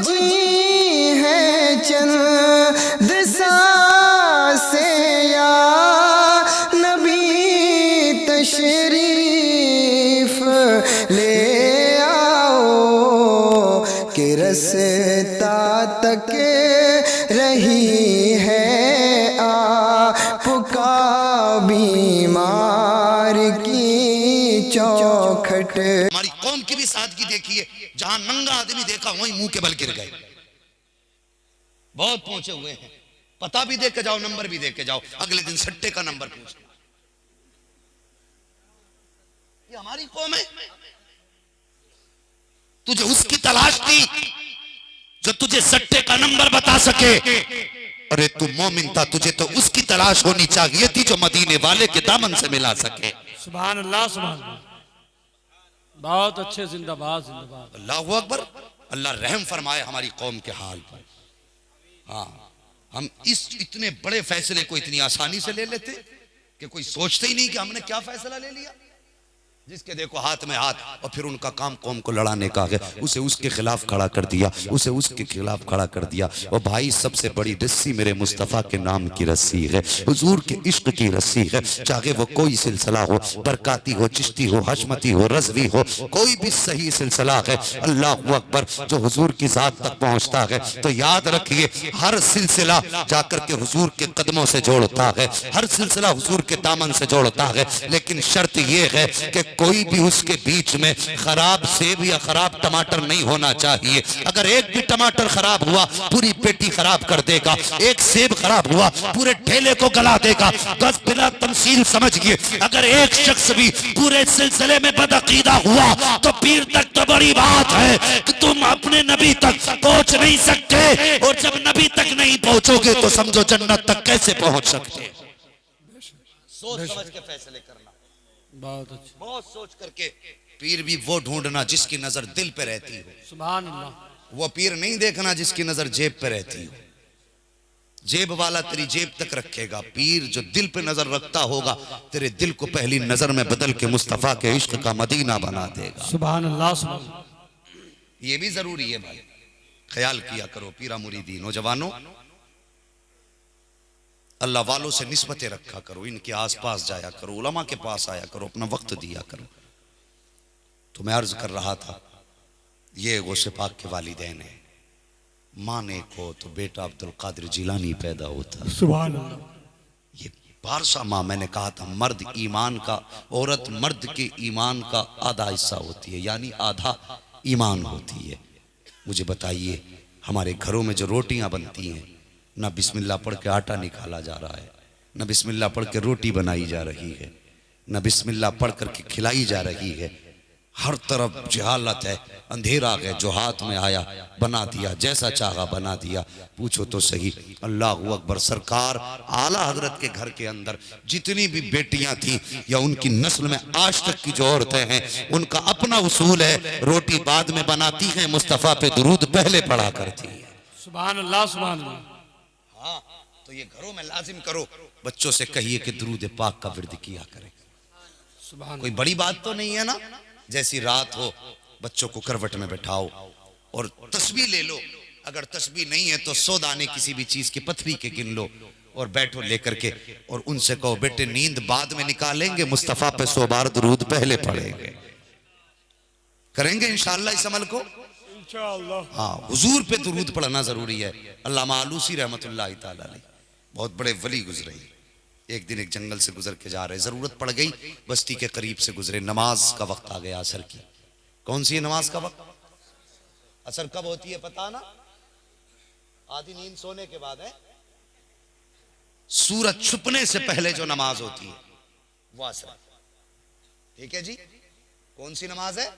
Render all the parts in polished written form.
जी है चंद सांसें या नबी तशरीफ ले आओ कि रस्ता तक रही है आपका बीमार की चौखट। हमारी कौम की भी सादगी देखिए, जहां नंगा आदमी देखा वहीं मुंह के बल गिर गए। बहुत पहुंचे हुए हैं, पता भी दे के जाओ, नंबर भी दे के जाओ, अगले दिन सट्टे का नंबर पूछ। ये हमारी कौम है। तुझे उसकी तलाश थी जो तुझे सट्टे का नंबर बता सके। अरे तू मोमिन था, तुझे तो उसकी तलाश होनी चाहिए थी जो मदीने वाले के दामन से मिला सके। सुभान अल्लाह, सुभान अल्लाह। बहुत अच्छे, जिंदाबाद जिंदाबाद। अल्लाहु अकबर। अल्लाह रहम फरमाए हमारी कौम के हाल पर। हाँ, हम इस इतने बड़े फैसले को इतनी आसानी से ले लेते कि कोई सोचते ही नहीं कि हमने क्या फैसला ले लिया। जिसके देखो हाथ में हाथ, और फिर उनका काम कौम को लड़ाने का है, उसे उसके खिलाफ खड़ा कर दिया, उसे उसके खिलाफ खड़ा कर दिया। और भाई सबसे बड़ी रस्सी मेरे मुस्तफ़ा के नाम की रस्सी है, हुजूर के इश्क की रस्सी है। चाहे वो कोई सिलसिला हो, बरकाती हो, चिश्ती हो, हशमती हो, रज़वी हो, कोई भी सही सिलसिला है, अल्लाहु अकबर, जो हुजूर की जात तक पहुंचता है, तो याद रखिए हर सिलसिला जाकर के हुजूर के कदमों से जोड़ता है, हर सिलसिला हुजूर के दामन से जोड़ता है। लेकिन शर्त यह है कि कोई भी उसके बीच में खराब सेब या खराब टमाटर नहीं होना चाहिए। अगर एक भी टमाटर खराब हुआ पूरी पेटी खराब कर देगा, एक सेब खराब हुआ पूरे ठेले को गला देगा। बस बिना तमसील समझिए, अगर एक शख्स भी पूरे सिलसिले में बदअकीदा हुआ तो पीर तक तो बड़ी बात है कि तुम अपने नबी तक पहुंच नहीं सकते, और जब नबी तक नहीं पहुंचोगे तो समझो जन्नत तक कैसे पहुंच सकते। सोच समझ के फैसले करना, बहुत अच्छा। बहुत सोच करके। पीर भी वो ढूंढना जिसकी नजर दिल पे रहती हो। सुभान अल्लाह। वो पीर नहीं देखना जिसकी नजर जेब पे रहती हो। जेब वाला तेरी जेब तक रखेगा, पीर जो दिल पे नजर रखता होगा तेरे दिल को पहली नजर में बदल के मुस्तफा के इश्क का मदीना बना देगा। सुभान अल्लाह, सुभान अल्लाह। ये भी जरूरी है भाई, ख्याल किया करो पीरा मुरीदी नौजवानों, अल्लाह वालों से निस्बतें रखा करो, इनके आसपास जाया करो, उलमा के पास आया करो, अपना वक्त दिया करो। तो मैं अर्ज कर रहा था, ये गौसे पाक के वालिदैन है, माँ ने को तो बेटा अब्दुल कादिर जिलानी पैदा होता। सुभान अल्लाह। ये पारसा माँ, मैंने कहा था मर्द ईमान का, औरत मर्द के ईमान का आधा हिस्सा होती है, यानी आधा ईमान होती है। मुझे बताइए हमारे घरों में जो रोटियां बनती हैं, ना बिस्मिल्लाह पढ़ के आटा निकाला जा रहा है, ना बिस्मिल्लाह पढ़ के रोटी बनाई जा रही है, ना बिस्मिल्लाह पढ़ करके खिलाई जा रही है। हर तरफ जहालत है, अंधेरा है, जो हाथ में आया बना दिया, जैसा चाहा बना दिया। पूछो तो सही, अल्लाहु अकबर। सरकार आला हजरत के घर के अंदर जितनी भी बेटियां थी या उनकी नस्ल में आज तक की जो औरतें हैं, उनका अपना उसूल है, रोटी बाद में बनाती हैं, मुस्तफ़ा पे दुरूद पहले पढ़ा करती है। सुभान अल्लाह, सुभान अल्लाह। हाँ, तो ये घरों में लाजिम करो, बच्चों से कहिए कि दुरूद पाक का विर्द किया करें। सुभान कोई बड़ी बात तो नहीं है ना। जैसी रात हो बच्चों को करवट में बैठाओ और तस्बीह ले लो, अगर तस्बीह नहीं है तो 100 दाने किसी भी चीज की पथरी के गिन लो और बैठो लेकर के, और उनसे कहो बेटे नींद बाद में निकालेंगे, मुस्तफा पे 100 बार दुरूद पहले पढ़ेंगे। करेंगे इंशाअल्लाह इस अमल को इंशाअल्लाह। हाँ, हुजूर पे दुरूद पढ़ना जरूरी है। अल्लामा आलूसी रहमतुल्लाह तआला अलैह बहुत बड़े वली गुजरे। एक दिन एक जंगल से गुजर के जा रहे, जरूरत पड़ गई, बस्ती के करीब से गुजरे, नमाज का वक्त आ गया असर की। कौन सी है नमाज का वक्त? असर कब होती है पता ना? आधी नींद सोने के बाद है, सूरज छुपने से पहले जो नमाज होती है वो असर। ठीक है जी, कौन सी नमाज है?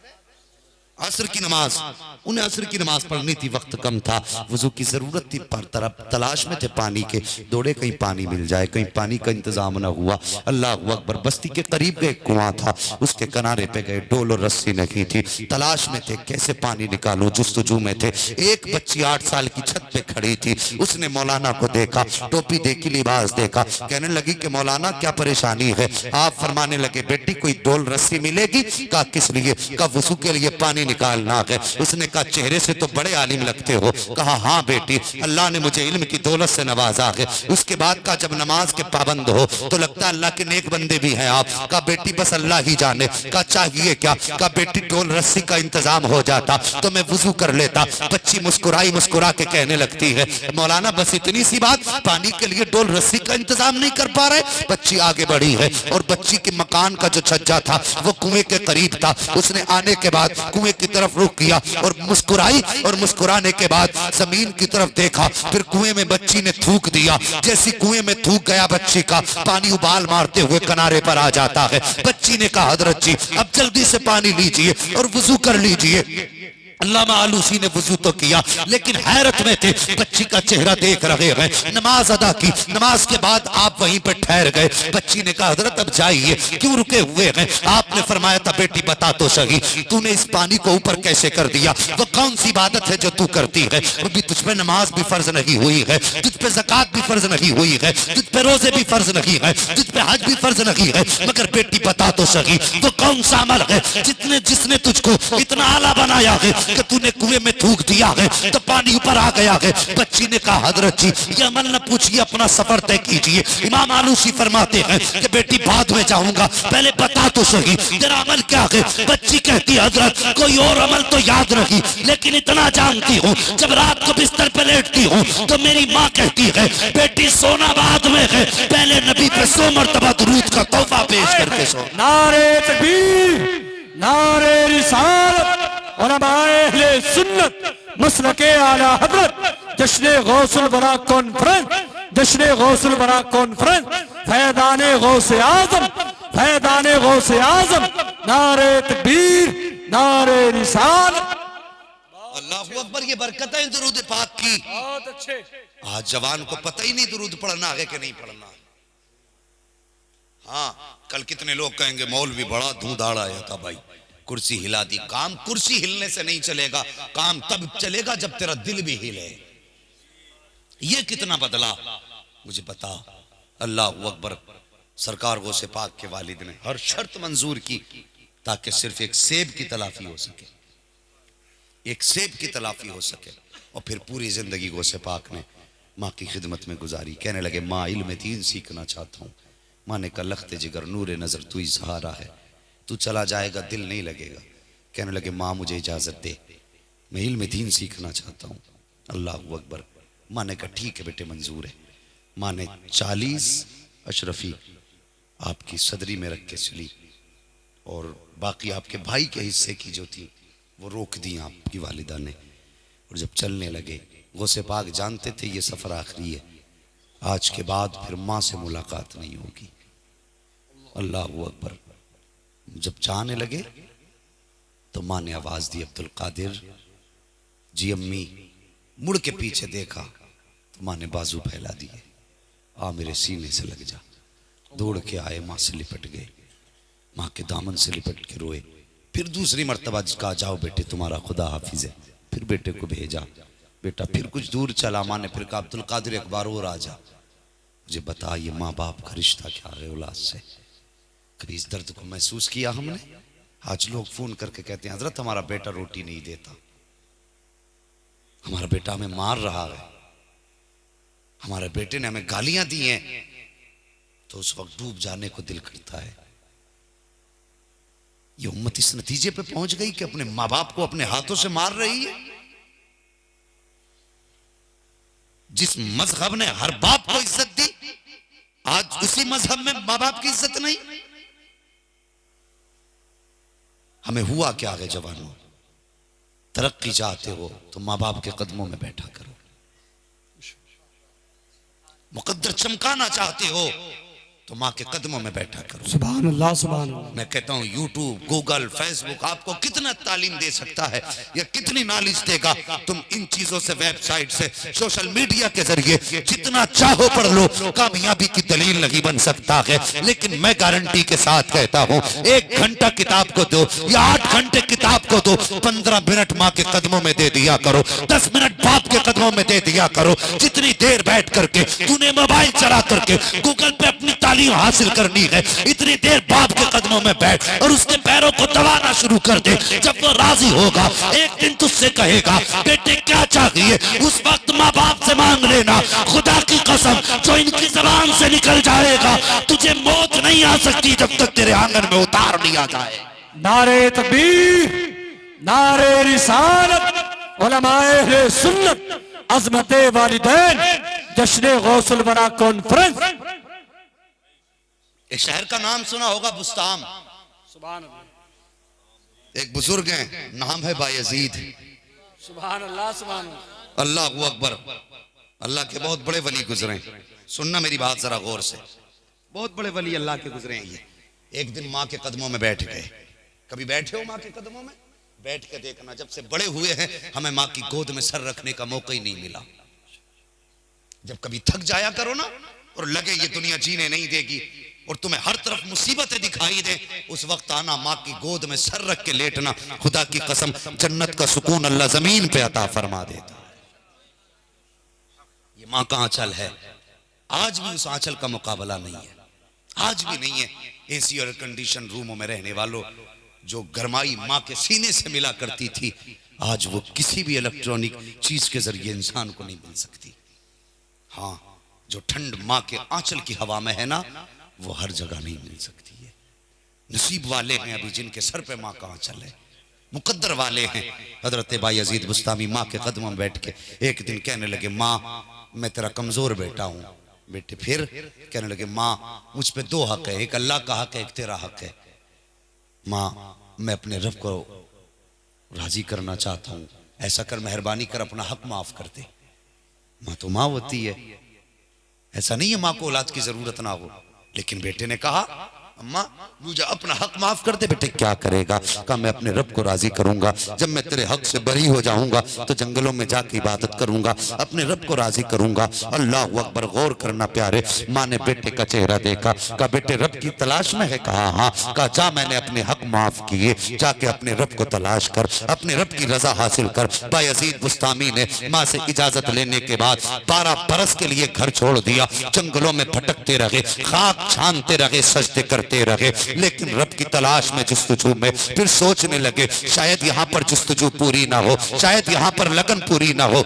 असर की नमाज। उन्हें असर की नमाज पढ़नी थी, वक्त कम था, वजू की जरूरत थी, पर तरफ तलाश में थे पानी के, दौड़े कहीं पानी मिल जाए, कहीं पानी का इंतजाम ना हुआ। अल्लाह अकबर। बस्ती के करीब गए, कुआं था, उसके किनारे पे गए, डोल और रस्सी नहीं थी, तलाश में थे कैसे पानी निकालो, जुस्तजू में थे। एक बच्ची 8 साल की छत पे खड़ी थी, उसने मौलाना को देखा, टोपी देखी, लिबास देखा, कहने लगी कि मौलाना क्या परेशानी है? आप फरमाने लगे बेटी कोई डोल रस्सी मिलेगी? कहा किस लिए? कहा वजू के लिए पानी पानी निकालना है। उसने कहा चेहरे से तो बड़े आलिम लगते हो। कहा हाँ बेटी, अल्लाह ने मुझे इल्म की दौलत से नवाजा है। उसके बाद का जब नमाज के पाबंद हो तो लगता है अल्लाह के नेक बंदे भी हैं आप। कहा बेटी बस अल्लाह ही जाने। कहा चाहिए क्या? कहा बेटी डोल रस्सी का इंतजाम हो जाता तो मैं वुजू कर लेता। बच्ची मुस्कुराई, मुस्कुरा के कहने लगती है मौलाना बस इतनी सी बात, पानी के लिए डोल रस्सी का इंतजाम नहीं कर पा रहे? बच्ची आगे बढ़ी है और बच्ची के मकान का जो छज्जा था वो कुएं के करीब था। उसने आने के बाद कुएं की तरफ रुख किया और मुस्कुराई, और मुस्कुराने के बाद जमीन की तरफ देखा। फिर कुएं में बच्ची ने थूक दिया। जैसी कुएं में थूक गया बच्ची का, पानी उबाल मारते हुए किनारे पर आ जाता है। बच्ची ने कहा हजरत जी अब जल्दी से पानी लीजिए और वुजू कर लीजिए। अल्लामा आलूसी ने वुजू तो किया लेकिन हैरत में थे, बच्ची का चेहरा देख रहे हैं। नमाज अदा की, नमाज के बाद आप वहीं पर ठहर गए। बच्ची ने कहा हजरत अब जाइए, क्यों रुके हुए हैं? आपने फरमाया था बेटी बता तो सही, तूने इस पानी को ऊपर कैसे कर दिया? वो कौन सी इबादत है जो तू करती है? अभी तुझ पे नमाज भी फर्ज नहीं हुई है, तुझ पे ज़कात भी फर्ज नहीं हुई है, तुझ पे रोजे भी फर्ज नहीं है, तुझ पे हज भी फर्ज नहीं है, मगर बेटी बता तो सही वो कौन सा अमल है जिसने तुझको इतना आला बनाया है कि तूने कुएं में थूक दिया है तो पानी ऊपर आ गया है? बच्ची ने कहा हजरत जी ये अमल न पूछिए, अपना सफर तय कीजिए। इमाम आलूसी फरमाते हैं कि बेटी बाद में जाऊंगा, पहले बता तो सही तेरा अमल क्या है? बच्ची कहती है हजरत कोई और अमल तो याद नहीं, लेकिन इतना जानती हूँ जब रात को बिस्तर पे लेटती हूँ तो मेरी माँ कहती है बेटी सोना बाद में है, पहले नबी पे 100 मरतबा दुरूद का तोहफा पेश करके सो। नारे तकबीर, नारे रिसालत, उलमाए अहले सुन्नत मसलके आला हजरत, जश्न गौसुल बरा कॉन्फ्रेंस, जश्न गौसुल बरा कॉन्फ्रेंस, फैदाने गौसे आजम, फैदाने गौसे आजम, नारे तकबीर, नारे रिसालत। अल्लाहू अकबर, ये बरकतें दुरूद पाक की। बहुत अच्छे। आज जवान को पता ही नहीं दुरूद पढ़ना है कि नहीं पढ़ना। हाँ, कल कितने लोग कहेंगे मौलवी बड़ा धूधाड़ आया था भाई, कुर्सी हिला दी। काम कुर्सी हिलने से नहीं चलेगा, काम तब चलेगा जब तेरा दिल भी हिले। ये कितना बदला मुझे बता। अल्लाह अकबर। सरकार गौसे पाक के वालिद ने हर शर्त मंजूर की ताकि सिर्फ एक सेब की तलाफी हो सके, एक सेब की तलाफी हो सके। और फिर पूरी जिंदगी गौसे पाक ने माँ की खिदमत में गुजारी। कहने लगे माँ इल्म दीन सीखना चाहता हूँ। माँ ने कहा लख्ते जिगर नूरे नजर तू ही सहारा है, तू चला जाएगा दिल नहीं लगेगा। कहने लगे माँ मुझे इजाजत दे, मैं इल्म दीन सीखना चाहता हूँ। अल्लाह अकबर। माँ ने कहा ठीक है बेटे मंजूर है। माँ ने 40 अशरफी आपकी सदरी में रख के चली और बाकी आपके भाई के हिस्से की जो थी वो रोक दी आपकी वालिदा ने। और जब चलने लगे, गौसे पाक जानते थे ये सफर आखिरी है, आज के बाद फिर माँ से मुलाकात नहीं होगी। अल्लाह अकबर। जब जाने लगे तो माँ ने आवाज दी अब्दुल कादिर जी अम्मी। मुड़ के पीछे देखा तो माँ ने बाजू फैला दिए, आ मेरे सीने से लग जा। दौड़ के आए, माँ से लिपट गए, माँ के दामन से लिपट के रोए। फिर दूसरी मर्तबा कहा जाओ बेटे तुम्हारा खुदा हाफिज है। फिर बेटे को भेजा, बेटा फिर कुछ दूर चला। माँ ने फिर कहा अब्दुल कादिर एक बार और आ जा, मुझे बता ये माँ बाप का रिश्ता क्या है औलाद से। कभी इस दर्द को महसूस किया हमने? आज लोग फोन करके कहते हैं हजरत हमारा बेटा रोटी नहीं देता, हमारा बेटा हमें मार रहा है, हमारे बेटे ने हमें गालियां दी हैं। तो उस वक्त डूब जाने को दिल करता है। ये उम्मत इस नतीजे पे पहुंच गई कि अपने माँ बाप को अपने हाथों से मार रही है। जिस मजहब ने हर बाप को इज्जत दी, आज उसी मजहब में माँ बाप की इज्जत नहीं। हमें हुआ क्या है जवानों? तरक्की चाहते हो तो माँ बाप के कदमों में बैठा करो। मुकद्दर चमकाना चाहते हो तो माँ के कदमों में बैठा करो। सुभान अल्लाह, सुभान अल्लाह। मैं कहता हूँ यूट्यूब, गूगल, फेसबुक आपको कितना तालीम दे सकता है या कितनी नॉलेज देगा। तुम इन चीजों से, वेबसाइट से, सोशल मीडिया के जरिए जितना चाहो पढ़ लो, कामयाबी की दलील नहीं बन सकता है। लेकिन मैं गारंटी के साथ कहता हूँ 1 घंटा किताब को दो या 8 घंटे किताब को दो, 15 मिनट माँ के कदमों में दे दिया करो, 10 मिनट बाप के कदमों में दे दिया करो। जितनी देर बैठ करके तूने मोबाइल चला करके गूगल पे अपनी तालीम हासिल करनी है, इतनी देर बाप के कदमों में बैठ और उसके पैरों को दबाना शुरू कर दे। जब वो राजी होगा एक दिन तुझसे कहेगा बेटे क्या चाहिए, उस वक्त माँ बाप से मांग लेना। खुदा की कसम जो इनकी जबान से निकल जाएगा, तुझे मौत नहीं आ सकती जब तक तेरे आंगन में उतार नहीं आ जाए। नारे तकबीर, नारे रिसालत, उलमाए अहले सुन्नत, अज़मते वालिदैन, जश्न गौसुल वरा कॉन्फ्रेंस। एक शहर का नाम सुना होगा, बुस्ताम। सुभान अल्लाह, एक बुजुर्ग हैं, नाम है बायजीद। सुभान अल्लाह, सुभान अल्लाह। अल्लाह अकबर। अल्लाह के बहुत बड़े वली गुजरे। सुनना मेरी बात जरा गौर से, बहुत बड़े वली अल्लाह के गुजरे हैं ये। एक दिन माँ के कदमों में बैठ गए। कभी बैठे हो माँ के कदमों में? बैठ के देखना, जब से बड़े हुए हैं हमें माँ की गोद में सर रखने का मौका ही नहीं मिला। जब कभी थक जाया करो ना और लगे ये दुनिया जीने नहीं देगी और तुम्हें हर तरफ मुसीबतें दिखाई दे, उस वक्त आना, माँ की गोद में सर रख के लेटना। खुदा की कसम जन्नत का सुकून अल्लाह जमीन पे अता फरमा देता। ये माँ का आंचल है, आज भी उस आंचल का मुकाबला नहीं है, आज भी नहीं है। एसी और कंडीशन रूमों में रहने वालों, जो गरमाई माँ के सीने से मिला करती थी, आज वो किसी भी इलेक्ट्रॉनिक चीज के जरिए इंसान को नहीं मिल सकती। हाँ, जो ठंड माँ के आंचल की हवा में है ना, वो हर जगह नहीं मिल सकती है। नसीब वाले हैं अभी जिनके सर पे माँ का आंचल है, मुकद्दर वाले हैं। हजरत बायजीद बुस्तामी माँ के कदमों में बैठ के एक दिन कहने लगे, माँ मैं तेरा कमजोर बेटा हूँ। बेटे फिर? कहने लगे, माँ मुझ पे दो हक है, एक अल्लाह का हक है, एक तेरा हक है। माँ मैं अपने रब को राजी करना चाहता हूँ, ऐसा कर, मेहरबानी कर, अपना हक माफ कर दे। माँ तो माँ होती है, ऐसा नहीं है माँ को औलाद की जरूरत ना हो। लेकिन बेटे ने कहा, अम्मा मुझे अपना हक माफ कर दे। बेटे क्या करेगा? कहा मैं अपने रब को राजी करूंगा, जब मैं तेरे हक से बरी हो जाऊंगा तो जंगलों में जाके इबादत करूंगा, अपने रब को राजी करूंगा। अल्लाह अकबर। गौर करना प्यारे, माँ ने बेटे का चेहरा देखा, कहा बेटे रब की तलाश में है? कहा हाँ। कहा जा मैंने अपने हक माफ किए, जाके अपने रब को तलाश कर, अपने रब की रजा हासिल कर। बायजीद बुस्तामी ने माँ से इजाजत लेने के बाद 12 बरस के लिए घर छोड़ दिया, जंगलों में भटकते रहे, खाक छानते रहे, सजदे करते रहे, लेकिन रब की तलाश में, जुस्तजू में। फिर सोचने लगे शायद यहाँ पर जुस्तजू पूरी ना हो, शायद यहाँ पर लगन पूरी ना हो।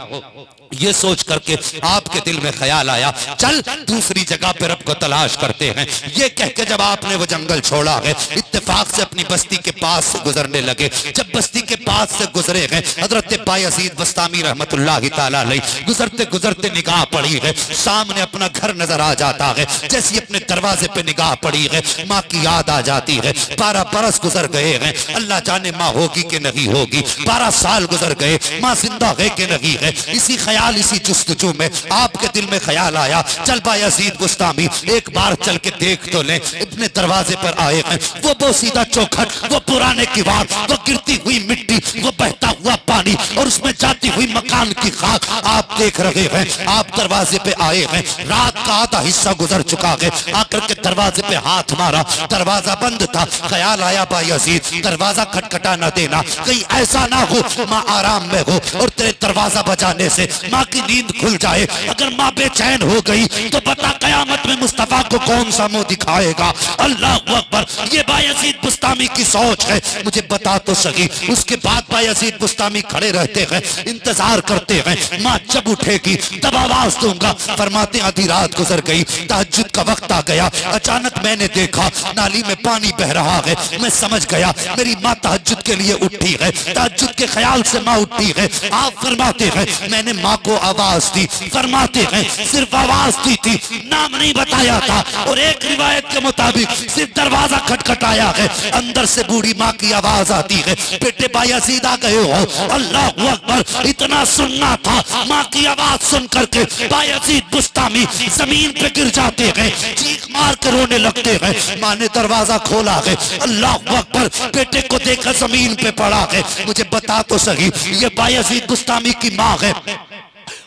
ये सोच करके आपके दिल में ख्याल आया, चल दूसरी जगह पे रब को तलाश करते हैं। ये कह के जब आपने वो जंगल छोड़ा है, इत्तेफाक से अपनी बस्ती के पास से गुजरने लगे। जब बस्ती के पास से गुजरे हैं, हजरत बायजीद बस्तामी रहमतुल्लाह तआला अलैह गुजरते गुजरते निगाह पड़ी है, सामने अपना घर नजर आ जाता है। जैसे अपने दरवाजे पे निगाह पड़ी है, माँ की याद आ जाती है। 12 बरस गुजर गए हैं, अल्लाह जाने माँ होगी कि नहीं होगी। 12 साल गुजर गए, माँ जिंदा है कि नहीं है। इसी इसी जुस्तजू में आपके दिल में ख्याल आया, चल बायजीद बुस्तामी एक बार चल के देख तो ले। अपने दरवाजे पर आए हैं, वो बोसीदा चौखट, वो पुराने किवाड़, वो गिरती हुई मिट्टी, वो बहता हुआ पानी और उसमें जाती हुई मकान की खाक आप देख रहे हैं। आप दरवाजे पे आए हैं, रात का आधा हिस्सा गुजर चुका है। आकर के दरवाजे पे हाथ मारा, दरवाजा बंद था। ख्याल आया बायजीद दरवाजा खटखटा न देना, कहीं ऐसा ना हो माँ आराम में हो और तेरे दरवाजा बजाने से माँ की नींद खुल जाए। अगर माँ बेचैन हो गई तो बता कयामत में मुस्तफा को कौन सा मुंह दिखाएगा। अल्लाह अकबर। ये बायजीद बुस्तामी की सोच है, मुझे बता तो सही। उसके बाद बायजीद बुस्तामी खड़े रहते हैं, इंतजार करते हैं, माँ जब उठेगी तब आवाज दूंगा। फरमाते आधी रात गुजर गई, तहज्जुद का वक्त आ गया। अचानक मैंने देखा नाली में पानी बह रहा है, मैं समझ गया मेरी माँ तहज्जुद के लिए उठी है, तहज्जुद के ख्याल से माँ उठी है। आप फरमाते हैं मैंने माँ को आवाज दी, फरमाते हैं सिर्फ आवाज दी थी, नाम नहीं बताया था। और एक रिवायत के मुताबिक सिर्फ दरवाजा खटखटाया है, अंदर से बूढ़ी माँ की आवाज आती है, बेटे बायजीद आ गए हो। अल्लाह अकबर। इतना सुनना था, माँ की आवाज सुन करके बायजीद बुस्तामी जमीन पे गिर जाते हैं, चीख मार कर रोने लगते हैं। माँ ने दरवाजा खोला है, अल्लाह अकबर। बेटे को देखकर जमीन पे पड़ा है। मुझे बता तो सही, ये बायजीद बुस्तामी की माँ है।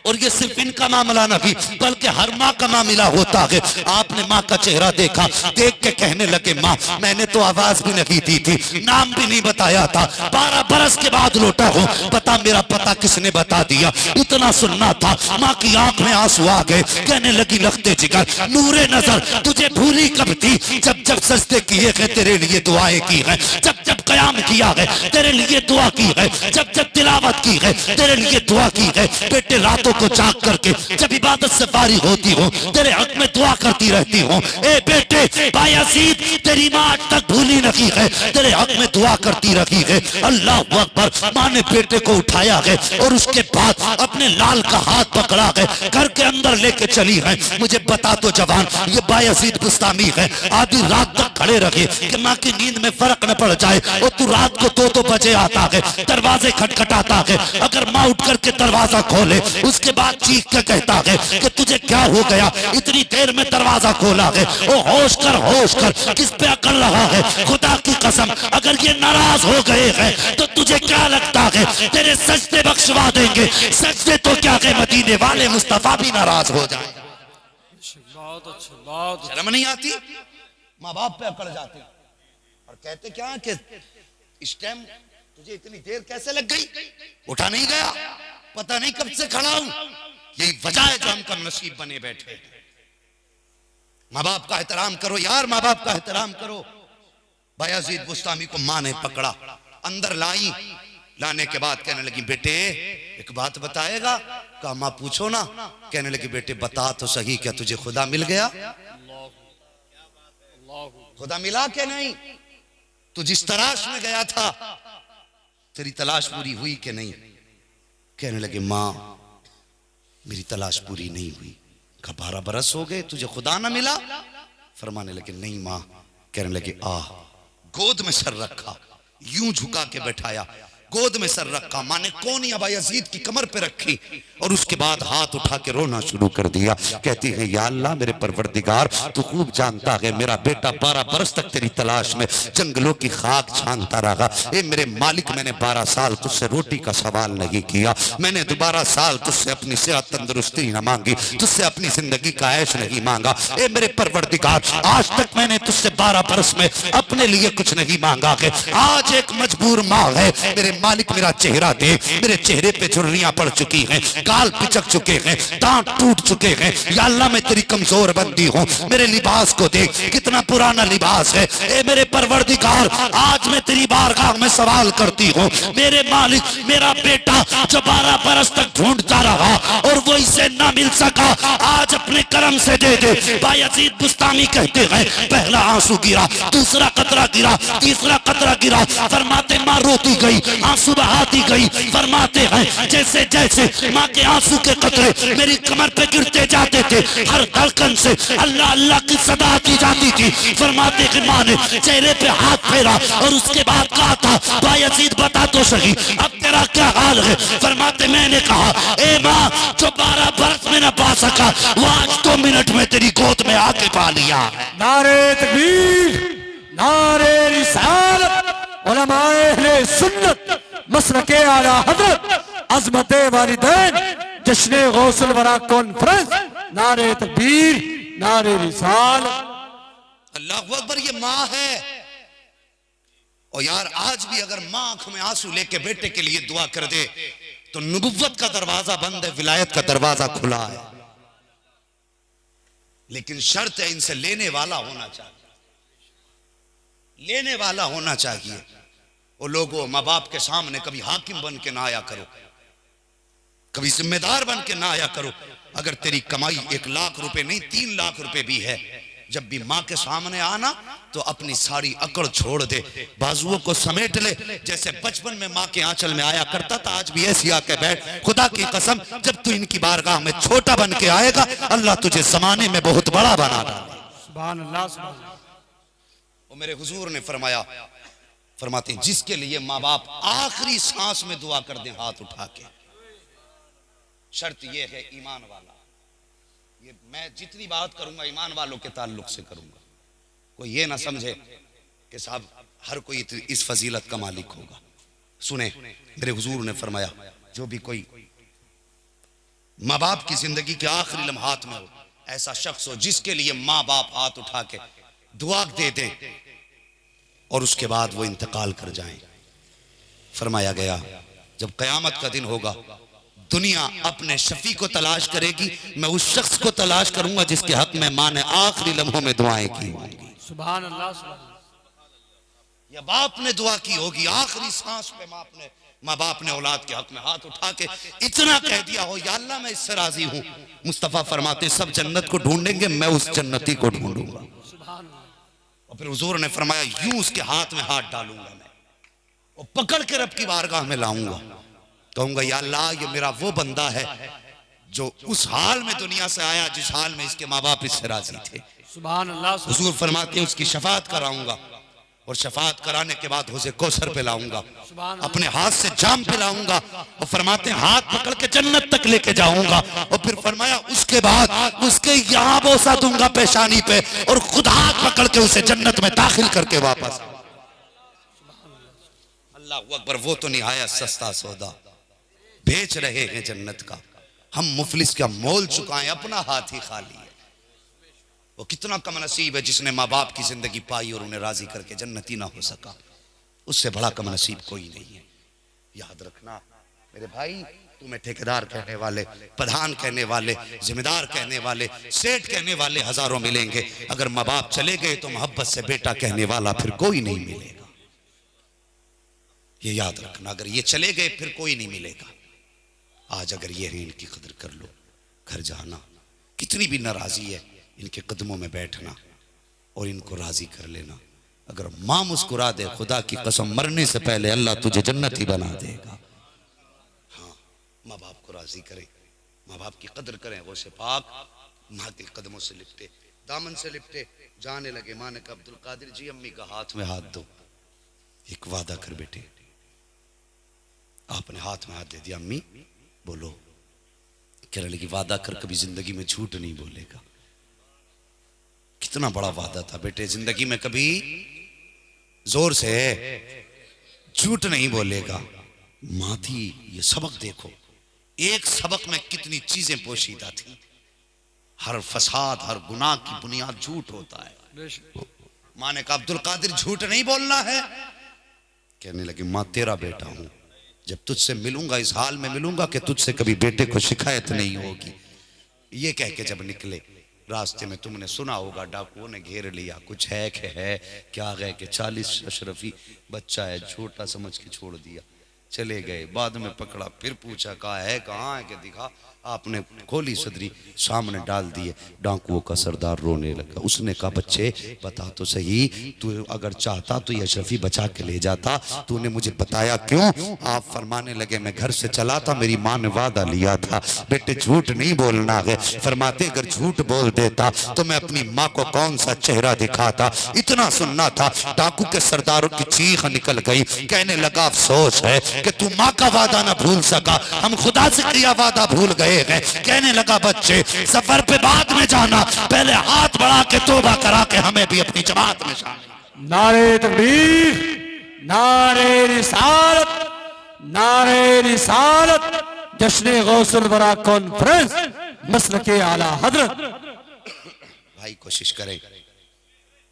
और ये सिर्फ इनका मामला नहीं बल्कि हर माँ का मामला होता है। आपने माँ का चेहरा देखा, देख के कहने लगे माँ मैंने तो आवाज भी नहीं दी थी, नाम भी नहीं बताया था, 12 बरस के बाद लौटा हूँ, पता मेरा पता किसने बता दिया, इतना सुनना था। माँ की आंख में आंसू आ गए, कहने लगी लखते जिगर नूरे नजर तुझे भूली कब थी, जब जब सजदे किए हैं तेरे लिए दुआएं की है, जब जब कयाम किया है तेरे लिए दुआ की है, जब जब तिलावत की है तेरे लिए दुआ की है। बेटे रातों को जाग करके जब इबादत से फारिग होती हो तेरे हक में दुआ करती रहती हूँ। ए बेटे बायजीद तेरी माँ आज तक भूली नहीं है, तेरे हक में दुआ करती रही है। अल्लाह अकबर। माँ ने बेटे को उठाया है और उसके बाद अपने लाल का हाथ पकड़ा है, घर के अंदर लेके चली है। मुझे बता तो जवान ये बायजीद बुस्तामी है, आधी रात तक खड़े रहे कि माँ की नींद में फर्क न पड़ जाए, और तू रात को 2 बजे आता है, दरवाजे खटखटाता है, अगर माँ उठ करके दरवाजा खोले उसके बाद चीख के कहता है कि तुझे क्या हो गया, इतनी देर में दरवाजा खोला है, ओ होश कर किस पे अकड़ रहा है, खुदा की कसम अगर ये नाराज हो गए हैं तो तुझे क्या लगता है तेरे सजदे बख्शवा देंगे, सजदे तो क्या है मदीने वाले मुस्तफा भी नाराज हो जाए। बहुत अच्छे, बहुत शर्म नहीं आती? माँ बाप पे अकड़ जाते हैं और कहते क्या कि इस टाइम तुझे इतनी देर कैसे लग गई, उठा नहीं गया, पता नहीं कब से खड़ा हूं। यही वजह है जो हम कम नसीब बने बैठे। माँ बाप का एहतराम करो यार, माँ बाप का एहतराम करो। बायजीद बुस्तामी को माँ ने पकड़ा, अंदर लाई, लाने के बाद कहने लगी बेटे एक बात बताएगा? कहा माँ पूछो ना। कहने लगी बेटे बता तो सही, क्या तुझे खुदा मिल गया? खुदा मिला क्या नहीं? तू जिस तलाश में गया था तेरी तलाश पूरी हुई कि नहीं? कहने लगे माँ मेरी तलाश पूरी नहीं हुई। कहा 12 बरस हो गए तुझे खुदा ना मिला? फरमाने लगे नहीं माँ। कहने लगे गोद में सर रखा, यूं झुका के बैठाया, गोद में सर रखा, माँ ने कोनिया बायजीद की कमर पे रखी और उसके बाद हाथ उठा के रोना शुरू कर दिया। कहती है या अल्लाह मेरे परवरदिगार तू खूब जानता है मेरा बेटा 12 बरस तक तेरी तलाश में जंगलों की खाक छानता रहा। ए मेरे मालिक मैंने 12 साल तुझसे रोटी का सवाल नहीं किया, मैंने 12 साल तुझसे अपनी सेहत तंदुरुस्ती न मांगी, तुझसे अपनी जिंदगी का ऐश नहीं मांगा। ए मेरे परवरदिगार आज तक मैंने तुझसे 12 बरस में अपने लिए कुछ नहीं मांगा है। आज एक मजबूर माँ है, मेरे मालिक मेरा चेहरा देख, मेरे चेहरे पे झुर्रियां पड़ चुकी हैं, गाल पिचक चुके हैं, दांत टूट चुके हैं। या अल्लाह मैं तेरी कमजोर बंदी हूँ, मेरे लिबास को देख कितना पुराना लिबास है। ए मेरे परवरदिगार आज मैं तेरी बारगाह में सवाल करती हूँ, मेरे मालिक मेरा बेटा जो 12 बरस तक ढूंढता रहा और वो इसे ना मिल सका, आज अपने करम से दे दे। बायजीद बुस्तामी कहते हैं पहला आंसू गिरा, दूसरा कतरा गिरा, तीसरा कतरा गिरा। फरमाते माँ रोती गई, आंसू बहाती गई। फरमाते हैं जैसे जैसे माँ के आंसू के कतरे मेरी कमर पे गिरते जाते थे, हर धड़कन से अल्लाह अल्लाह की सदा आती जाती थी। फरमाते कि माँ ने चेहरे पे हाथ फेरा और उसके बाद कहा था बायजीद बता तो सही अब तेरा क्या हाल है? फरमाते मैंने कहा ए माँ जो 12 बरस में न पा सका वो आज 2 मिनट में तेरी गोद में आके पा लिया। नारे तकबीर, नारे रिसालत, उलमाए अहले सुन्नत, मसलके आला हजरत, अज़मते वालिदैन, जश्ने गौसुल वरा कॉन्फ्रेंस, नारे तकबीर, नारे रिसालत। अल्लाह अकबर। ये माँ है और यार आज भी अगर माँ आंख में आंसू लेके बेटे के लिए दुआ कर दे तो नबुव्वत का दरवाजा बंद है, विलायत का दरवाजा खुला है। लेकिन शर्त है इनसे लेने वाला होना चाहिए, लेने वाला होना चाहिए। वो लोगों माँ बाप के सामने कभी हाकिम बन के ना आया करो, कभी जिम्मेदार बन के ना आया करो। अगर तेरी कमाई 1 लाख रुपए नहीं 3 लाख रुपए भी है, जब भी माँ के सामने आना तो अपनी सारी अकड़ छोड़ दे, बाजुओं को समेट ले। जैसे बचपन में माँ के आंचल में आया करता था, आज भी ऐसी आके बैठ। खुदा की कसम जब तू इनकी बारगाह में छोटा बन के आएगा अल्लाह तुझे जमाने में बहुत बड़ा बना डालेगा। सुभान अल्लाह, सुभान अल्लाह। वो मेरे हुजूर ने फरमाया, फरमाते जिसके लिए माँ बाप आखिरी सांस में दुआ कर दें हाथ उठा के, शर्त यह है ईमान वाला। ये मैं जितनी बात करूंगा ईमान वालों के ताल्लुक से करूंगा। कोई ये ना समझे कि साहब हर कोई इस फजीलत का मालिक होगा। सुने मेरे हुजूर ने फरमाया जो भी कोई माँ बाप की जिंदगी के आखिरी लम्हात में हो, ऐसा शख्स हो जिसके लिए माँ बाप हाथ उठा के दुआ दे दें और उसके बाद वो इंतकाल कर जाएं। फरमाया गया जब क़यामत का दिन होगा, दुनिया अपने शफी को तलाश करेगी, मैं उस शख्स को तलाश करूंगा जिसके हक में माँ ने आखिरी लम्हों में दुआएं की होंगी। सुभान अल्लाह, सुभान अल्लाह। या बाप ने दुआ की होगी, आखिरी सांस पे माँ बाप ने औलाद के हक में हाथ उठा के इतना कह दिया हो, या अल्लाह मैं इससे राजी हूं। मुस्तफा फरमाते सब जन्नत को ढूंढेंगे, मैं उस जन्नती को ढूंढूंगा। सुभान अल्लाह। और फिर हुजूर ने फरमाया यूं उसके हाथ में हाथ डालूंगा मैं और पकड़ के रब की बारगाह में लाऊंगा, कहूंगा या अल्लाह ये मेरा वो बंदा है जो उस हाल में दुनिया से आया जिस हाल में इसके माँ बाप इससे राजी थे। सुभान अल्लाह। हुजूर फरमाते हैं उसकी शफाअत कराऊंगा और शफाअत कराने के बाद उसे कौसर पिलाऊंगा, अपने हाथ से जाम पिलाऊंगा और फरमाते हैं हाथ पकड़ के जन्नत तक लेके जाऊंगा। और फिर फरमाया उसके बाद उसके यहाँ बोसा दूंगा पेशानी पे और खुद हाथ पकड़ के उसे जन्नत में दाखिल करके वापस। अल्लाह अकबर, वो तो निहायत सस्ता सौदा बेच रहे हैं जन्नत का, हम मुफलिस का मोल चुकाएं, अपना हाथ ही खाली है। वो कितना कम नसीब है जिसने माँ बाप की जिंदगी पाई और उन्हें राजी करके जन्नती ना हो सका, उससे बड़ा कम नसीब कोई नहीं है। याद रखना मेरे भाई, तुम्हें ठेकेदार कहने वाले, प्रधान कहने वाले, जिम्मेदार कहने वाले, सेठ कहने वाले हजारों मिलेंगे, अगर माँ बाप चले गए तो मोहब्बत से बेटा कहने वाला फिर कोई नहीं मिलेगा। ये याद रखना, अगर ये चले गए फिर कोई नहीं मिलेगा। आज अगर ये है इनकी कदर कर लो, घर जाना, कितनी भी नाराजी है इनके कदमों में बैठना और इनको राजी कर लेना। अगर माँ मुस्कुरा दे, खुदा की कसम मरने से पहले अल्लाह तुझे जन्नत ही बना देगा। हाँ, माँ बाप को राजी करें, माँ बाप की कदर करें। गौसे पाक माँ के कदमों से लिपटे, दामन से लिपटे, जाने लगे। माँ ने कहा अब्दुल कादिर जी अम्मी का हाथ में हाथ दो, एक वादा कर बेटे। आपने हाथ में हाथ दे दिया, अम्मी बोलो। कहने लगी वादा कर कभी जिंदगी में झूठ नहीं बोलेगा। कितना बड़ा वादा था बेटे, जिंदगी में कभी जोर से झूठ नहीं बोलेगा। माँ थी, ये सबक देखो, एक सबक में कितनी चीजें पोशीदा थी। हर फसाद, हर गुनाह की बुनियाद झूठ होता है। माँ ने कहा अब्दुल कादिर झूठ नहीं बोलना है। कहने लगी माँ तेरा बेटा हूं, जब तुझसे मिलूंगा इस हाल में मिलूंगा कि तुझसे कभी बेटे को शिकायत नहीं होगी। ये कह के जब निकले, रास्ते में तुमने सुना होगा डाकुओं ने घेर लिया, कुछ है क्या गए कि 40 अशरफी बच्चा है, छोटा समझ के छोड़ दिया, चले गए। बाद में पकड़ा, फिर पूछा कहाँ है कि दिखा। आपने खोली सदरी, सामने डाल दिए। डाकुओं का सरदार रोने लगा। उसने कहा बच्चे बता तो सही, तू अगर चाहता तो ये अशरफी बचा के ले जाता, तूने मुझे बताया क्यों? आप फरमाने लगे मैं घर से चला था, मेरी माँ ने वादा लिया था बेटे झूठ नहीं बोलना है। फरमाते अगर झूठ बोल देता तो मैं अपनी माँ को कौन सा चेहरा दिखाता। इतना सुनना था, डाकू के सरदारों की चीख निकल गई। कहने लगा अफसोस है कि तू माँ का वादा ना भूल सका, हम खुदा से किया वादा भूल गए हैं। कहने लगा बच्चे सफर पे बाद में जाना, पहले हाथ बढ़ा के तौबा करा के हमें भी अपनी जमात में शामिल। नारे तकबीर, नारे रिसालत, नारे रिसालत, जश्न गौसुल वरा कॉन्फ्रेंस मसलके आला हजरत। भाई कोशिश करें,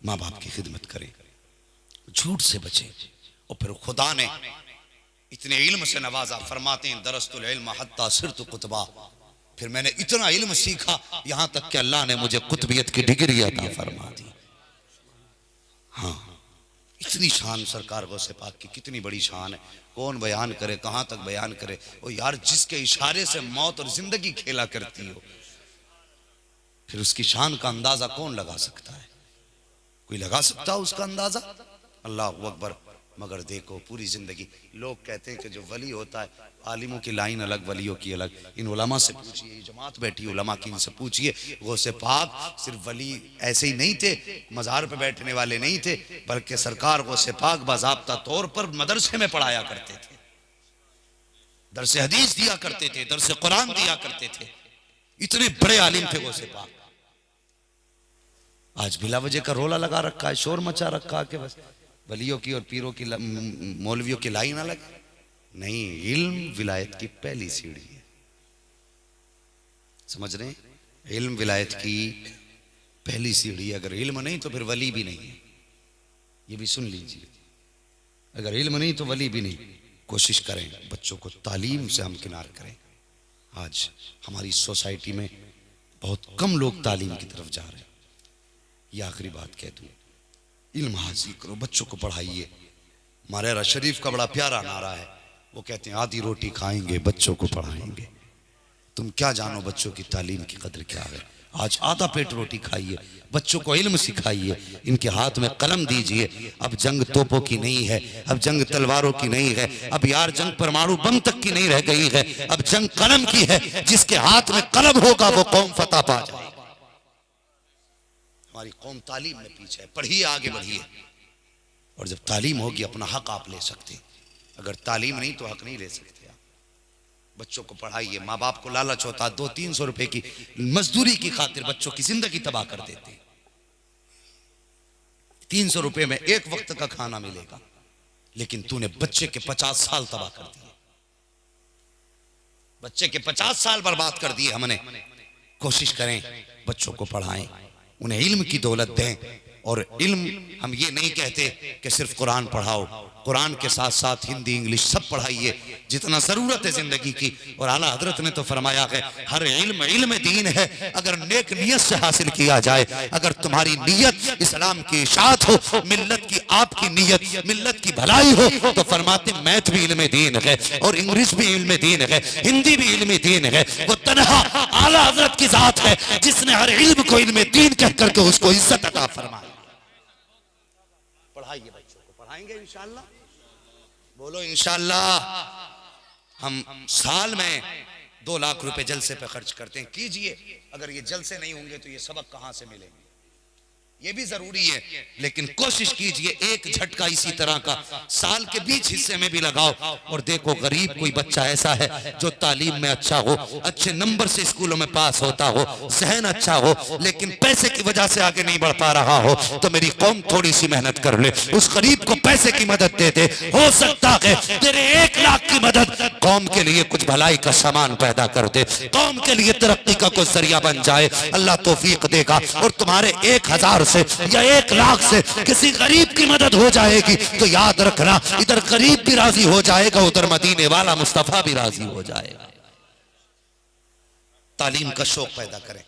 माँ बाप की खिदमत करें, झूठ से बचे। और फिर खुदा ने इतने इल्म से नवाजा। फरमाते हैं दरस्तुल इल्म हत्ता सिरतु कुतबा, फिर मैंने इतना इल्म सीखा यहां तक कि अल्लाह ने मुझे कुतबियत की डिग्री अता फरमा दी। हाँ, इतनी शान सरकार गौसे पाक की, कितनी बड़ी शान है। कौन बयान करे, कहां तक बयान करे। ओ यार, जिसके इशारे से मौत और जिंदगी खेला करती हो, फिर उसकी शान का अंदाजा कौन लगा सकता है? कोई लगा सकता है उसका अंदाजा? अल्लाह अकबर। मगर देखो पूरी जिंदगी लोग कहते हैं कि जो वली होता है, आलिमों की लाइन अलग, वलियों की अलग। इन उलमा से पूछिए, जमात बैठी उलमा की, इनसे पूछिए। गौसे पाक सिर्फ वली ऐसे ही नहीं थे, मज़ार पे बैठने वाले नहीं थे, बल्कि सरकार गौसे पाक बाज़ाब्ता तौर पर मदरसे में पढ़ाया करते थे, दरस हदीस दिया करते थे, दरस कुरान दिया करते थे। इतने बड़े आलिम थे गौसे पाक। आज बिला वजह का रोला लगा रखा है, शोर मचा रखा है कि बस वलियों की और पीरों की, मौलवियों की लाइन अलग नहीं। इल्म विलायत की पहली सीढ़ी है। समझ रहे हैं? इल्म विलायत की पहली सीढ़ी, अगर इल्म नहीं तो फिर वली भी नहीं है। ये भी सुन लीजिए, अगर इल्म नहीं तो वली भी नहीं। कोशिश करें बच्चों को तालीम से हम किनार करें। आज हमारी सोसाइटी में बहुत कम लोग तालीम की तरफ जा रहे हैं। ये आखिरी बात कह दूं, इल्म हासिल करो, बच्चों को पढ़ाइए। हमारे शरीफ का बड़ा प्यारा नारा है, वो कहते हैं आधी रोटी खाएंगे बच्चों को पढ़ाएंगे। तुम क्या जानो बच्चों की तालीम की कदर क्या है। आज आधा पेट रोटी खाइए, बच्चों को इल्म सिखाइए, इनके हाथ में कलम दीजिए। अब जंग तोपों की नहीं है, अब जंग तलवारों की नहीं है, अब यार जंग परमाणु बम तक की नहीं रह गई है, अब जंग कलम की है। जिसके हाथ में कलम होगा वो कौम फतह पा जाएगी। हमारी कौम तालीम में पीछे है, पढ़िए, आगे बढ़िए। और जब तालीम होगी अपना हक आप ले सकते हैं। अगर तालीम नहीं तो हक नहीं ले सकते। बच्चों को पढ़ाइए। माँ बाप को लालच होता 200-300 रुपए की मजदूरी की खातिर बच्चों की जिंदगी तबाह कर देते। 300 रुपए में एक वक्त का खाना मिलेगा, लेकिन तूने बच्चे के 50 साल तबाह कर दिए। बच्चे के 50 साल बर्बाद कर दिए हमने। कोशिश करें बच्चों को पढ़ाएं, उन्हें इल्म की दौलत दें। और इल्म हम ये नहीं कहते कि सिर्फ कुरान पढ़ाओ, कुरान के साथ साथ हिंदी इंग्लिश सब पढ़ाइए जितना ज़रूरत है ज़िंदगी की। और आला हजरत ने तो फरमाया है हर इल्म इल्म दीन है, अगर नेक नियत से हासिल किया जाए। अगर तुम्हारी नियत इस्लाम की इशाअत हो, मिल्लत की आपकी नियत मिल्लत की भलाई हो, तो फरमाते मैथ भी इल्म दीन है और इंग्लिश भी इल्म दीन है, हिंदी भी इल्म दीन है। वो तन्हा आला हजरत की जात है जिसने हर इल्म को इल्म दीन कह करके उसको इज्जत अता फरमाई। पढ़ाइए बच्चों को, पढ़ाएंगे इंशाअल्लाह। बोलो इंशाअल्लाह। हम साल में 2 लाख रुपए जलसे पे खर्च करते हैं, कीजिए। अगर ये जलसे नहीं होंगे तो ये सबक कहां से मिलेंगे? ये भी जरूरी है, लेकिन कोशिश कीजिए एक झटका इसी तरह का साल के बीच हिस्से में भी लगाओ। और देखो गरीब कोई बच्चा ऐसा है जो तालीम में अच्छा हो, अच्छे नंबर से स्कूलों में पास होता हो, सहन अच्छा हो, लेकिन पैसे की वजह से आगे नहीं बढ़ पा रहा हो, तो मेरी कौम थोड़ी सी मेहनत कर ले, उस गरीब को पैसे की मदद दे दे। हो सकता है तेरे 1 लाख की मदद कौम के लिए कुछ भलाई का सामान पैदा कर दे, कौम के लिए तरक्की का कोई जरिया बन जाए। अल्लाह तौफीक देगा और तुम्हारे 1000 से या 1 लाख से किसी गरीब की मदद हो जाएगी तो याद रखना इधर गरीब भी राजी हो जाएगा, उधर मदीने वाला मुस्तफा भी राजी हो जाएगा। तालीम का शौक पैदा करें,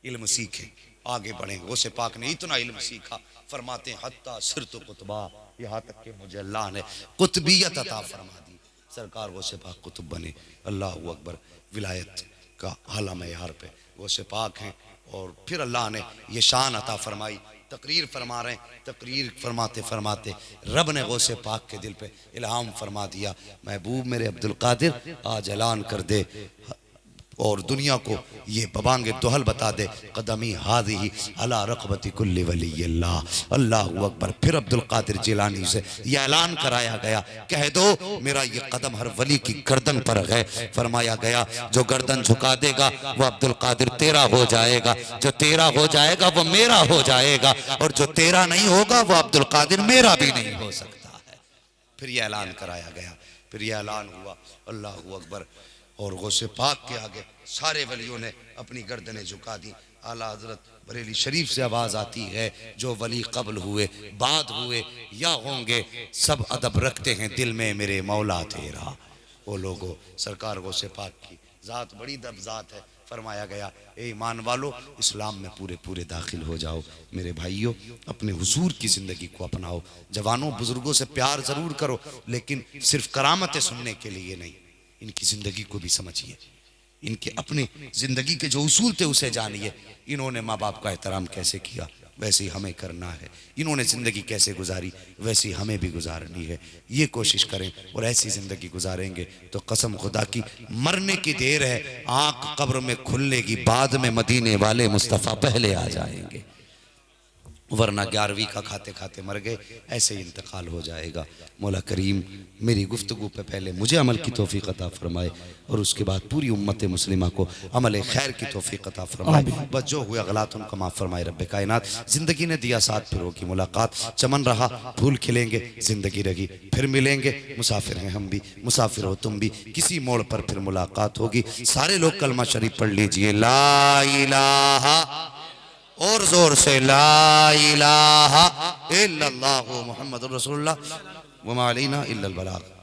इल्म सीखें, आगे बढ़ें। गौसे पाक ने इतना इल्म सीखा, फरमाते हैं हत्ता सिरतो कुतबा, यहाँ तक के मुझे अल्लाह ने कुतबियत अता फरमा दी। सरकार गौसे पाक कुतुब बने। अल्लाह अकबर। विलायत का आला मयार पे गौसे पाक हैं। और फिर अल्लाह ने ये शान अता फरमाई। तकरीर फरमा रहे हैं, तकरीर फरमाते फरमाते रब ने गौसे पाक के दिल पे इल्हाम फरमा दिया, महबूब मेरे अब्दुल कादिर आज ऐलान कर दे और दुनिया को ये बबांगे दोहल बता दे, कदमी हादी अला रक़बती कुल्ली वली अल्लाह। अल्लाहु अकबर। फिर अब्दुल कादिर जिलानी से ये ऐलान कराया गया, कह दो मेरा ये कदम हर वली की गर्दन पर है। फरमाया गया जो गर्दन झुका देगा वो अब्दुल कादिर तेरा हो जाएगा, जो तेरा हो जाएगा वो मेरा हो जाएगा, और जो तेरा नहीं होगा वो अब्दुल कादिर मेरा भी नहीं हो सकता है। फिर ये ऐलान कराया गया, फिर ये ऐलान हुआ। अल्लाहु अकबर। और गौसे पाक के आगे सारे वलियों ने अपनी गर्दनें झुका दी। आला हजरत बरेली शरीफ से आवाज आती है जो वली कबल हुए बाद हुए या होंगे सब अदब रखते हैं दिल में मेरे मौला तेरा। वो लोगों सरकार गौसे पाक की जात बड़ी दब जात है। फरमाया गया ए ईमान वालो इस्लाम में पूरे पूरे दाखिल हो जाओ। मेरे भाइयों अपने हुजूर की ज़िंदगी को अपनाओ। जवानों बुजुर्गों से प्यार ज़रूर करो, लेकिन सिर्फ करामतें सुनने के लिए नहीं, इनकी ज़िंदगी को भी समझिए, इनके अपनी ज़िंदगी के जो उसूल थे उसे जानिए। इन्होंने माँ बाप का एहतराम कैसे किया वैसे ही हमें करना है, इन्होंने ज़िंदगी कैसे गुजारी वैसे ही हमें भी गुजारनी है। ये कोशिश करें और ऐसी ज़िंदगी गुजारेंगे तो कसम खुदा की मरने की देर है, आँख कब्र में खुलेगी बाद में मदीने वाले मुस्तफ़ा पहले आ जाएंगे। वरना 11वीं का खाते खाते मर गए, ऐसे ही इंतकाल हो जाएगा। मौला करीम मेरी गुफ्तगू पे पहले मुझे अमल की तौफीक अता फरमाए और उसके बाद पूरी उम्मत मुस्लिमा को अमल खैर की तौफीक अता फरमाए। बस जो हुए गलत उनको माफ़ फरमाए रब्बे कायनात। ज़िंदगी ने दिया साथ, फिर होगी मुलाकात। चमन रहा फूल खिलेंगे, ज़िंदगी रही फिर मिलेंगे। मुसाफिर हैं हम भी, मुसाफिर हो तुम भी, किसी मोड़ पर फिर मुलाकात होगी। सारे लोग कलमा शरीफ पढ़ लीजिए, ला इलाहा, और जोर से ला इलाहा इल्लल्लाहु मुहम्मदुर रसूलुल्लाह व मा अलैना इल्लल बलाग।